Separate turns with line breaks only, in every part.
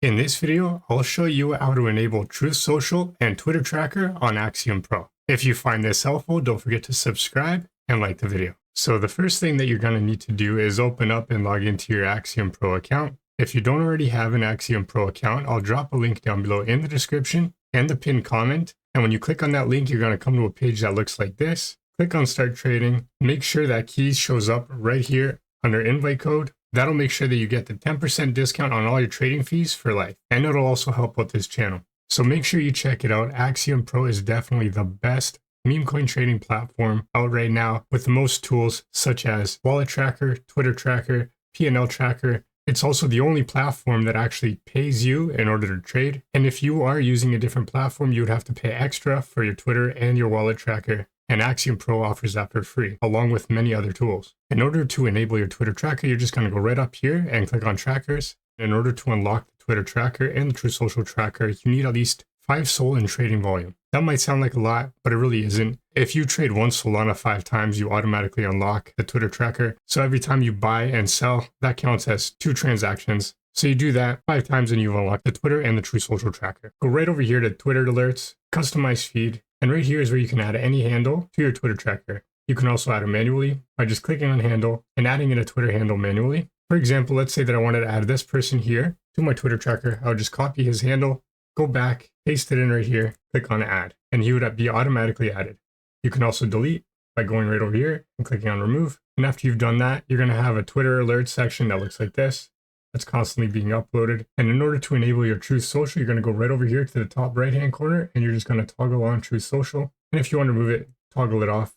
In this video, I'll show you how to enable Truth Social and Twitter Tracker on Axiom Pro. If you find this helpful, don't forget to subscribe and like the video. So the first thing that you're going to need to do is open up and log into your Axiom Pro account. If you don't already have an Axiom Pro account, I'll drop a link down below in the description and the pinned comment. And when you click on that link, you're going to come to a page that looks like this. Click on Start Trading. Make sure that keys shows up right here under invite code. That'll make sure that you get the 10% discount on all your trading fees for life. And it'll also help with this channel. So make sure you check it out. Axiom Pro is definitely the best meme coin trading platform out right now with the most tools such as wallet tracker, Twitter tracker, P&L tracker. It's also the only platform that actually pays you in order to trade. And if you are using a different platform, you would have to pay extra for your Twitter and your wallet tracker. And Axiom Pro offers that for free, along with many other tools. In order to enable your Twitter tracker, you're just going to go right up here and click on trackers. In order to unlock the Twitter tracker and the Truth Social tracker, you need at least 5 SOL in trading volume. That might sound like a lot, but it really isn't. If you trade one Solana 5 times, you automatically unlock the Twitter tracker. So every time you buy and sell, that counts as 2 transactions. So you do that 5 times and you've unlocked the Twitter and the Truth Social tracker. Go right over here to Twitter alerts, customize feed. And right here is where you can add any handle to your Twitter tracker. You can also add it manually by just clicking on handle and adding in a Twitter handle manually. For example, let's say that I wanted to add this person here to my Twitter tracker. I would just copy his handle, go back, paste it in right here, click on add, and he would be automatically added. You can also delete by going right over here and clicking on remove. And after you've done that, you're going to have a Twitter alert section that looks like this. That's constantly being uploaded. And in order to enable your Truth Social, you're going to go right over here to the top right hand corner and you're just going to toggle on Truth Social. And if you want to remove it, toggle it off.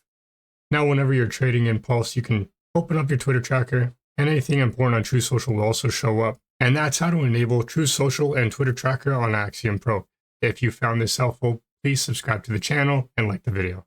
Now, whenever you're trading in Pulse, you can open up your Twitter tracker and anything important on Truth Social will also show up. And that's how to enable Truth Social and Twitter Tracker on Axiom Pro. If you found this helpful, please subscribe to the channel and like the video.